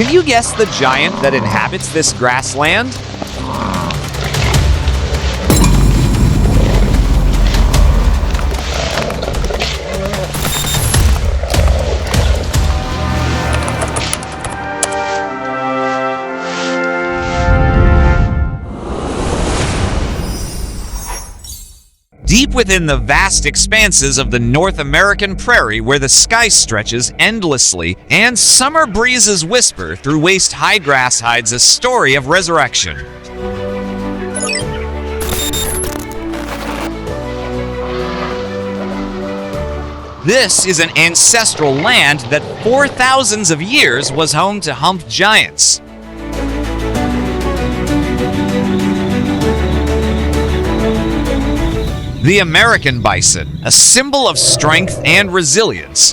Can you guess the giant that inhabits this grassland? Deep within the vast expanses of the North American prairie where the sky stretches endlessly and summer breezes whisper through waist-high grass hides a story of resurrection. This is an ancestral land that for thousands of years was home to humped giants. The American bison, a symbol of strength and resilience.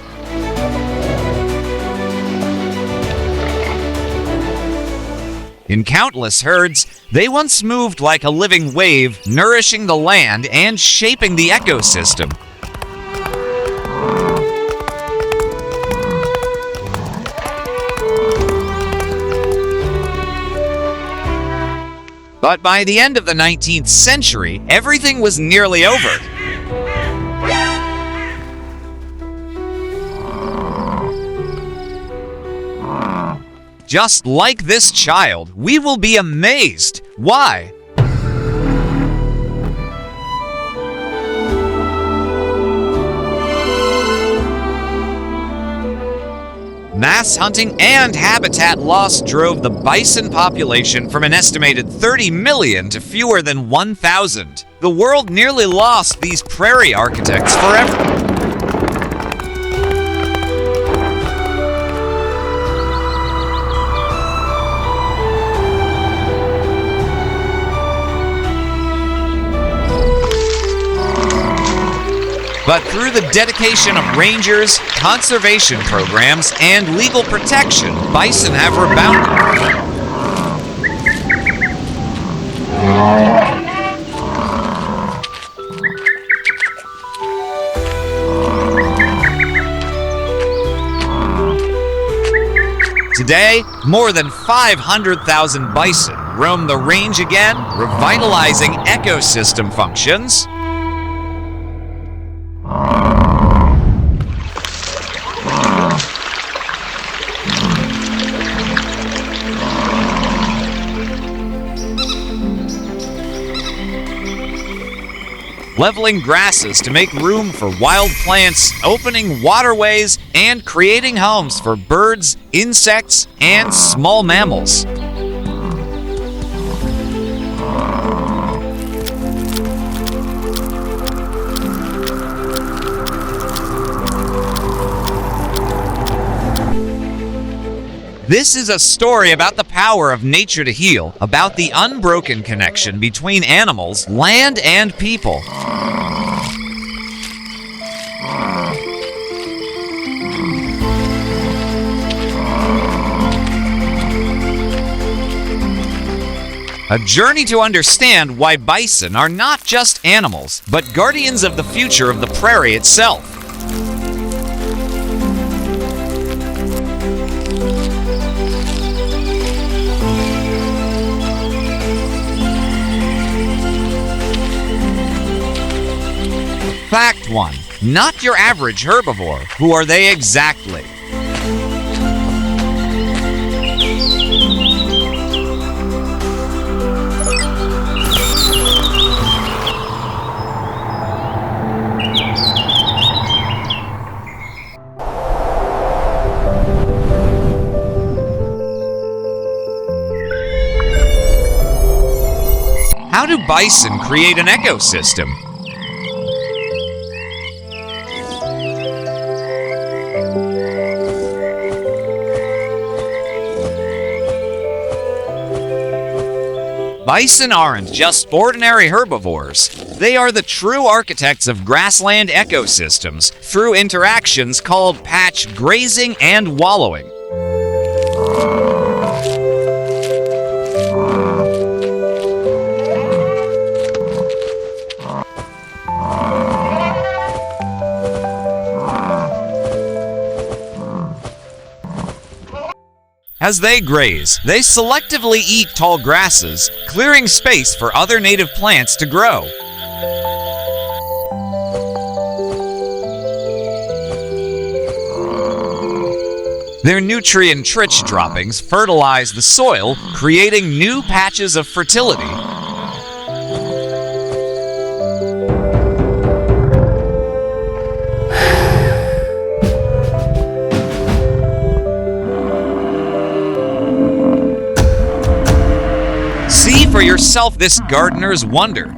In countless herds, they once moved like a living wave, nourishing the land and shaping the ecosystem. But by the end of the 19th century, everything was nearly over. Just like this child, we will be amazed. Why? Mass hunting and habitat loss drove the bison population from an estimated 30 million to fewer than 1,000. The world nearly lost these prairie architects forever. But through the dedication of rangers, conservation programs, and legal protection, bison have rebounded. Today, more than 500,000 bison roam the range again, revitalizing ecosystem functions. Leveling grasses to make room for wild plants, opening waterways, and creating homes for birds, insects, and small mammals. This is a story about the power of nature to heal, about the unbroken connection between animals, land, and people. A journey to understand why bison are not just animals, but guardians of the future of the prairie itself. Fact 1. Not your average herbivore. Who are they exactly? How do bison create an ecosystem? Bison aren't just ordinary herbivores. They are the true architects of grassland ecosystems through interactions called patch grazing and wallowing. As they graze, they selectively eat tall grasses, clearing space for other native plants to grow. Their nutrient-rich droppings fertilize the soil, creating new patches of fertility. See for yourself this gardener's wonder.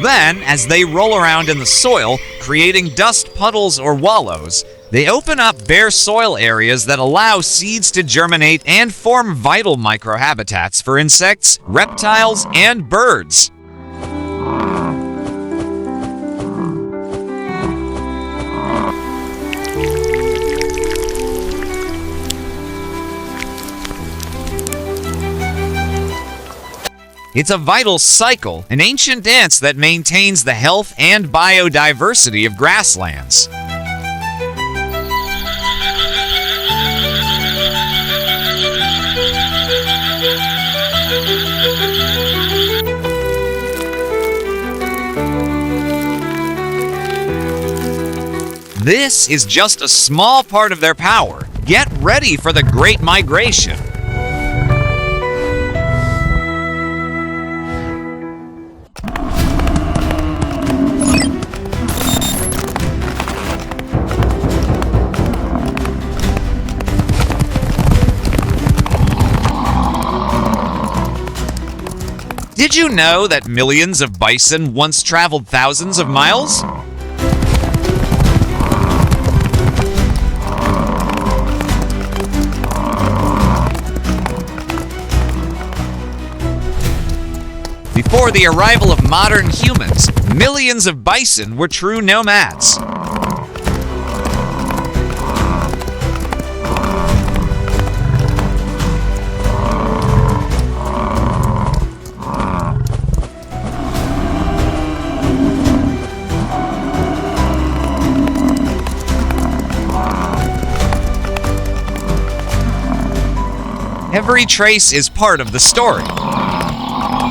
Then, as they roll around in the soil, creating dust puddles or wallows, they open up bare soil areas that allow seeds to germinate and form vital microhabitats for insects, reptiles, and birds. It's a vital cycle, an ancient dance that maintains the health and biodiversity of grasslands. This is just a small part of their power. Get ready for the Great Migration. Did you know that millions of bison once traveled thousands of miles? Before the arrival of modern humans, millions of bison were true nomads. Every trace is part of the story.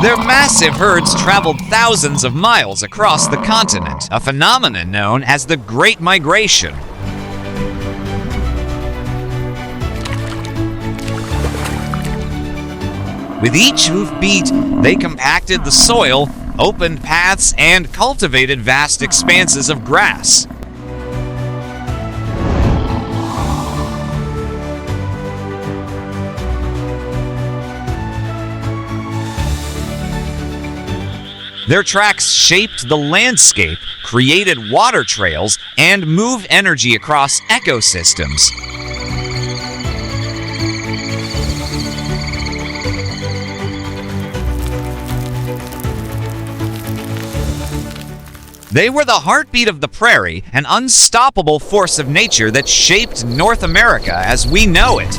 Their massive herds traveled thousands of miles across the continent, a phenomenon known as the Great Migration. With each hoofbeat, they compacted the soil, opened paths, and cultivated vast expanses of grass. Their tracks shaped the landscape, created water trails, and moved energy across ecosystems. They were the heartbeat of the prairie, an unstoppable force of nature that shaped North America as we know it.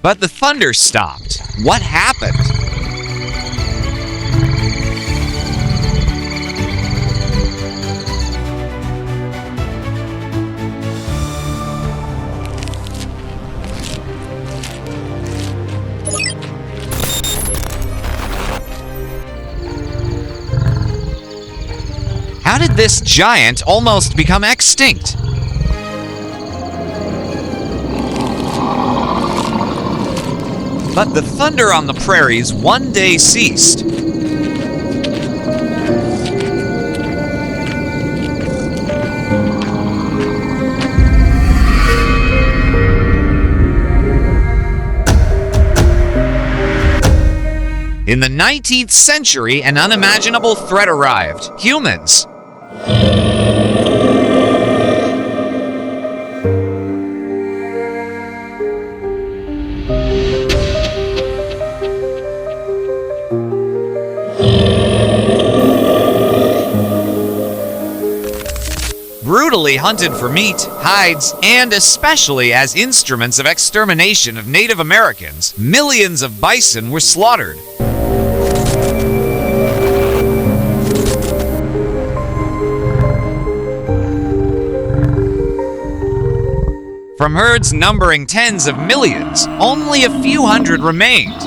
But the thunder stopped. What happened? How did this giant almost become extinct? But the thunder on the prairies one day ceased. In the 19th century, an unimaginable threat arrived: humans. primarily hunted for meat, hides, and especially as instruments of extermination of Native Americans, millions of bison were slaughtered. From herds numbering tens of millions, only a few hundred remained.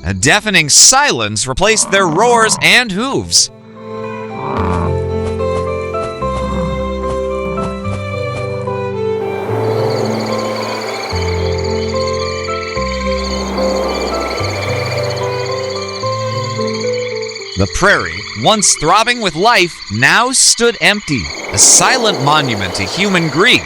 A deafening silence replaced their roars and hooves. The prairie, once throbbing with life, now stood empty, a silent monument to human greed.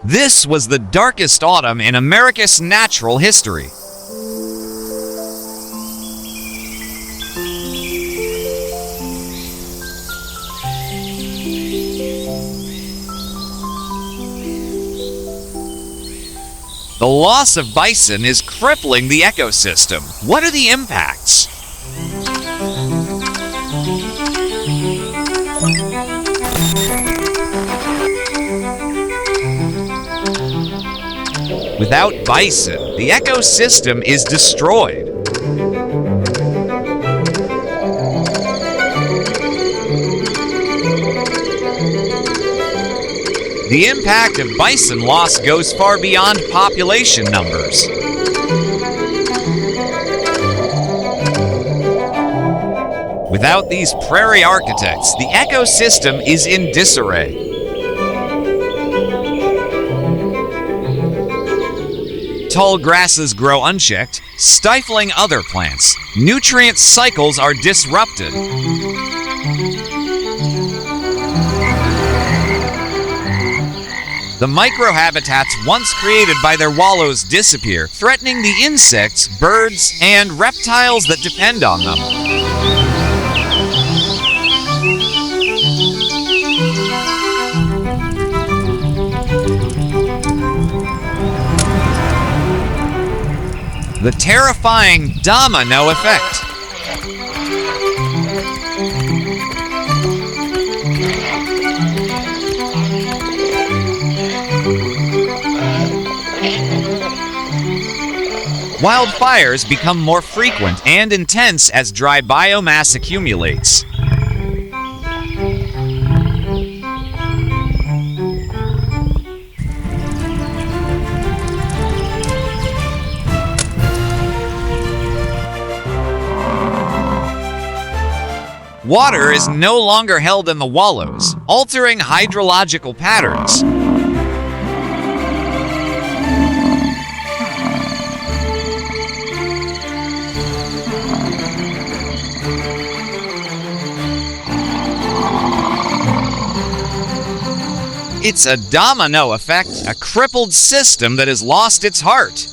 This was the darkest autumn in America's natural history. The loss of bison is crippling the ecosystem. What are the impacts? Without bison, the ecosystem is destroyed. The impact of bison loss goes far beyond population numbers. Without these prairie architects, the ecosystem is in disarray. Tall grasses grow unchecked, stifling other plants. Nutrient cycles are disrupted. The microhabitats once created by their wallows disappear, threatening the insects, birds, and reptiles that depend on them. The terrifying domino effect. Wildfires become more frequent and intense as dry biomass accumulates. Water is no longer held in the wallows, altering hydrological patterns. It's a domino effect, a crippled system that has lost its heart.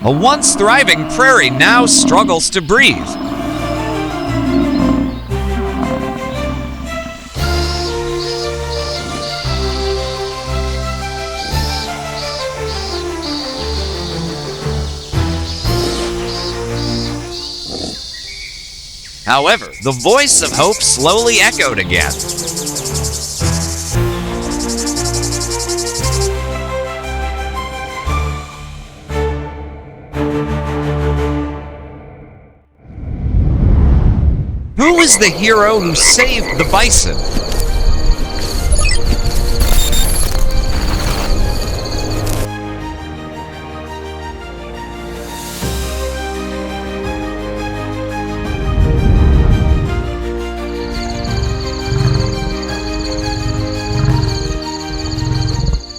A once thriving prairie now struggles to breathe. However, the voice of hope slowly echoed again. Who is the hero who saved the bison?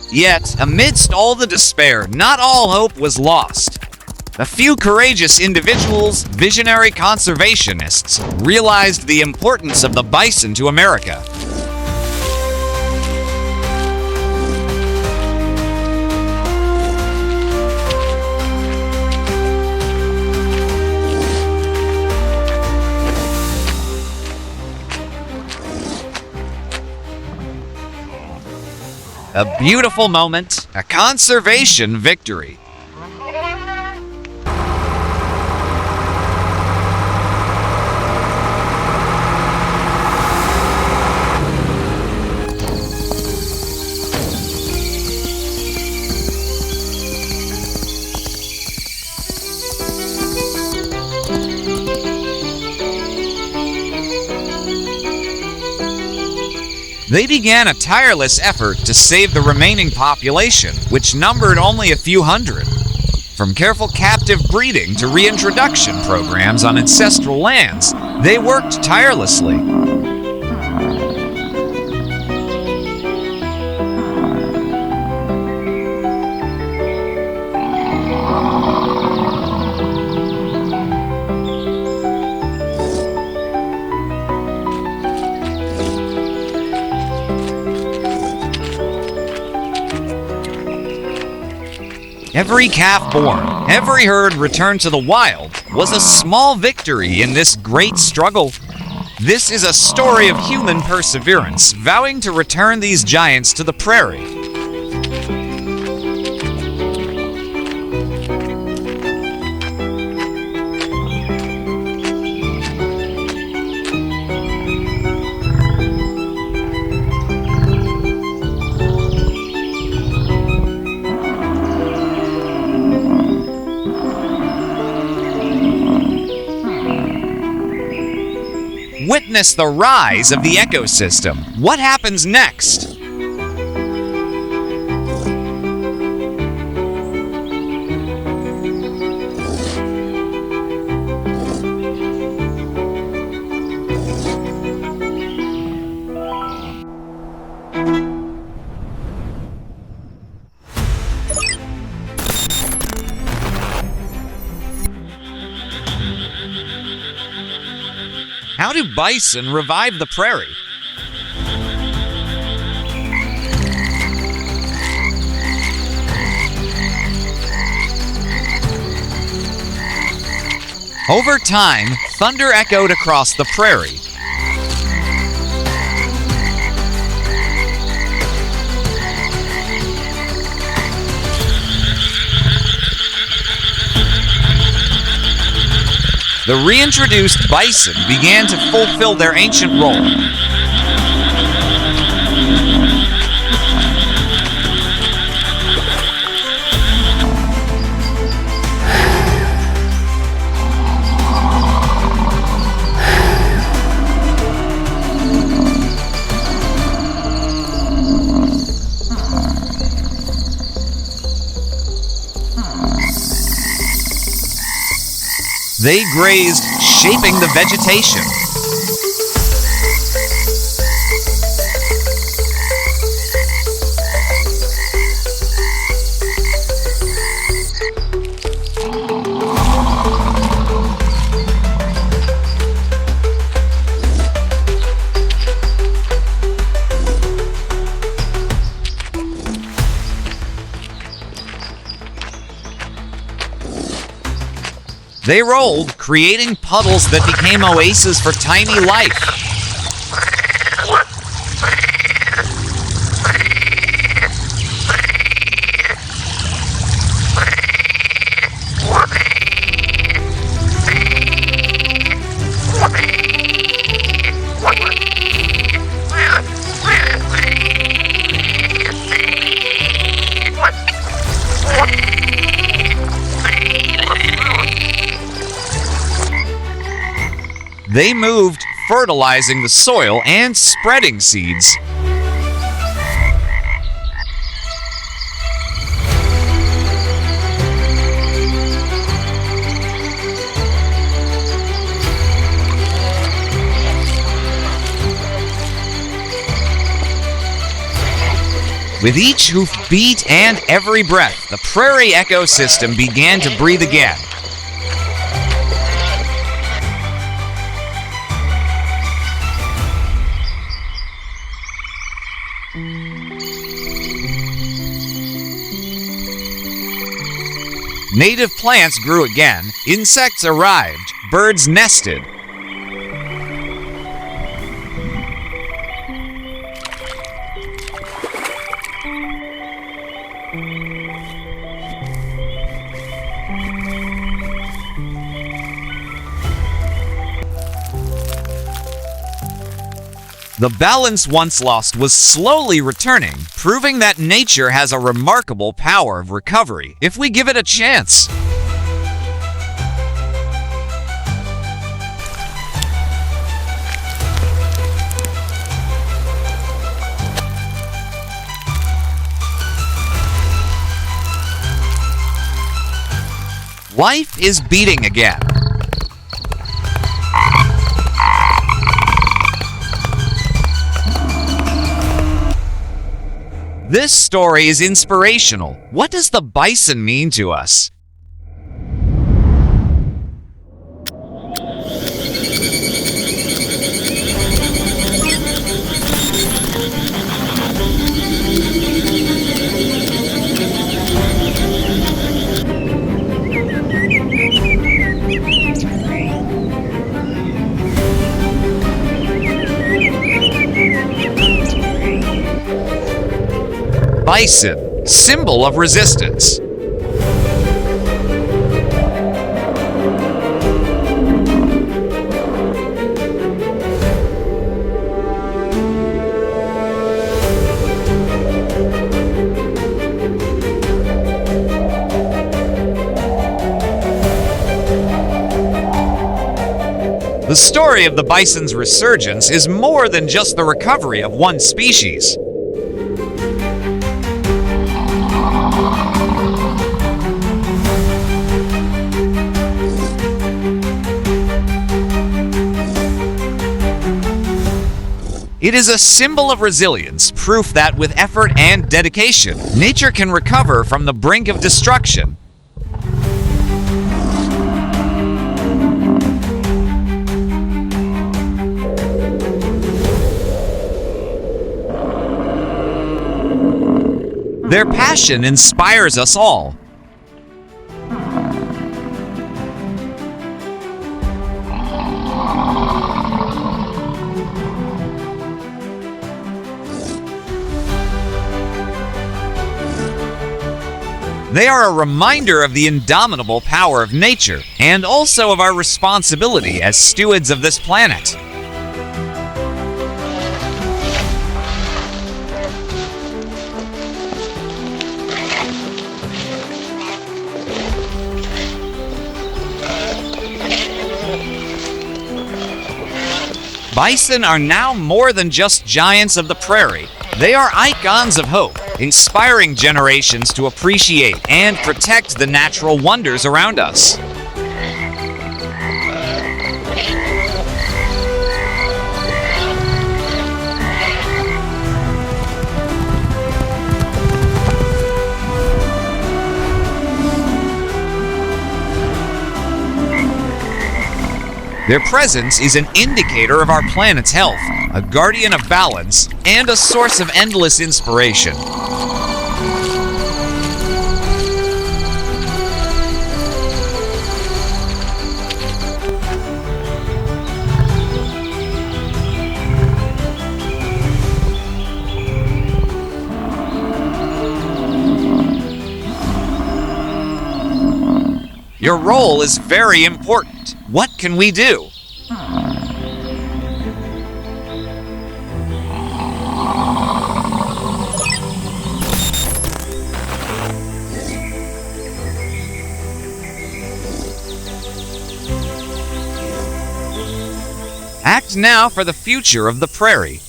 Yet, amidst all the despair, not all hope was lost. A few courageous individuals, visionary conservationists, realized the importance of the bison to America. A beautiful moment, a conservation victory. They began a tireless effort to save the remaining population, which numbered only a few hundred. From careful captive breeding to reintroduction programs on ancestral lands, they worked tirelessly. Every calf born, every herd returned to the wild was a small victory in this great struggle. This is a story of human perseverance, vowing to return these giants to the prairie. Witness the rise of the ecosystem. What happens next? How do bison revive the prairie? Over time, thunder echoed across the prairie. The reintroduced bison began to fulfill their ancient role. They grazed, shaping the vegetation. They rolled, creating puddles that became oases for tiny life. They moved, fertilizing the soil and spreading seeds. With each hoofbeat and every breath, the prairie ecosystem began to breathe again. Native plants grew again, insects arrived, birds nested. The balance once lost was slowly returning, proving that nature has a remarkable power of recovery if we give it a chance. Life is beating again. This story is inspirational. What does the bison mean to us? Bison, symbol of resistance. The story of the bison's resurgence is more than just the recovery of one species. It is a symbol of resilience, proof that with effort and dedication, nature can recover from the brink of destruction. Their passion inspires us all. They are a reminder of the indomitable power of nature and also of our responsibility as stewards of this planet. Bison are now more than just giants of the prairie. They are icons of hope, inspiring generations to appreciate and protect the natural wonders around us. Their presence is an indicator of our planet's health, a guardian of balance, and a source of endless inspiration. Your role is very important. What can we do? Act now for the future of the prairie.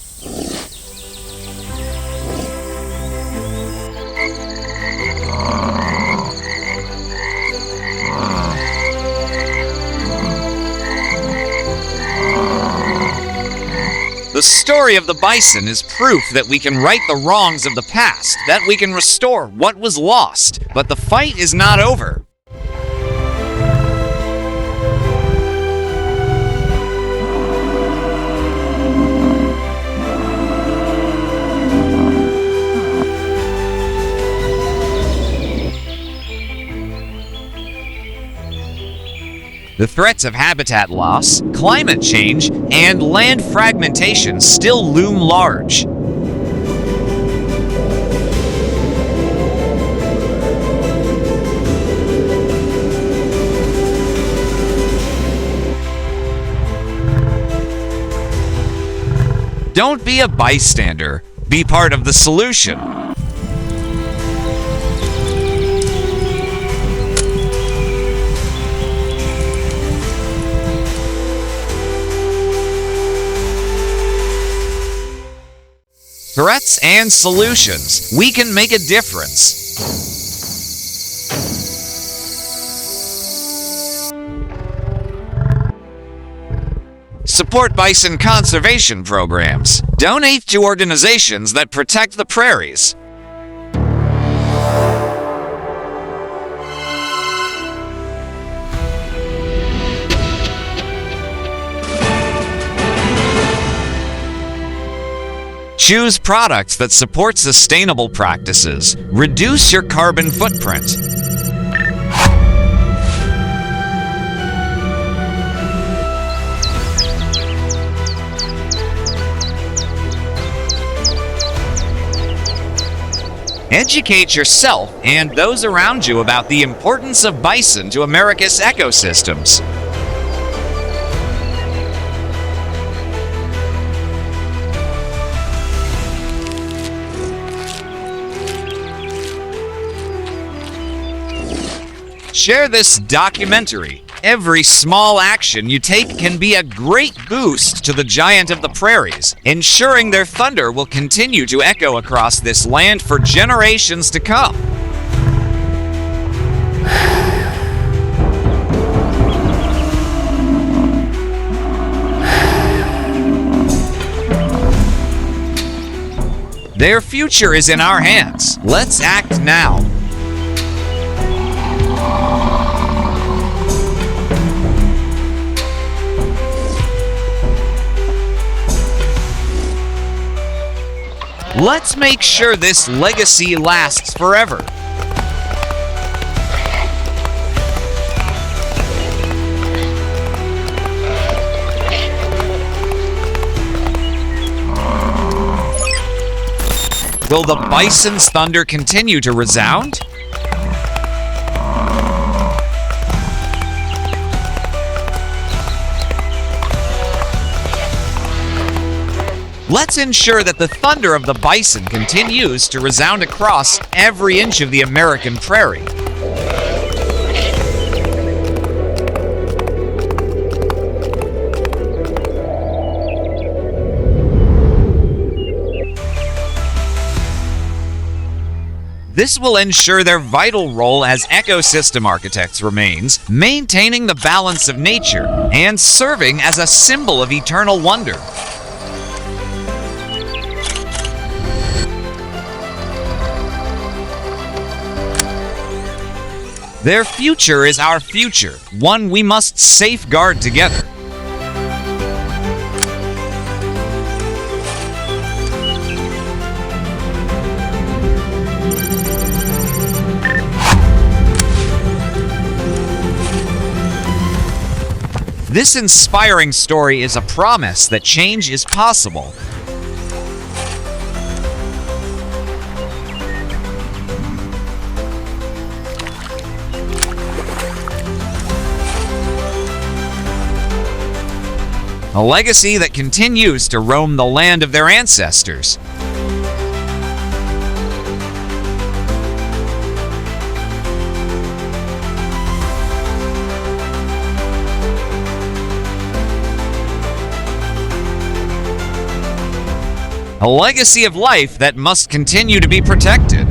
The The story of the bison is proof that we can right the wrongs of the past, that we can restore what was lost, but the fight is not over. The threats of habitat loss, climate change, and land fragmentation still loom large. Don't be a bystander. Be part of the solution. Threats and solutions. We can make a difference. Support bison conservation programs. Donate to organizations that protect the prairies. Choose products that support sustainable practices. Reduce your carbon footprint. Educate yourself and those around you about the importance of bison to America's ecosystems. Share this documentary. Every small action you take can be a great boost to the giant of the prairies, ensuring their thunder will continue to echo across this land for generations to come. Their future is in our hands. Let's act now. Let's make sure this legacy lasts forever. Will the bison's thunder continue to resound? Let's ensure that the thunder of the bison continues to resound across every inch of the American prairie. This will ensure their vital role as ecosystem architects remains, maintaining the balance of nature and serving as a symbol of eternal wonder. Their future is our future, one we must safeguard together. This inspiring story is a promise that change is possible. A legacy that continues to roam the land of their ancestors. A legacy of life that must continue to be protected.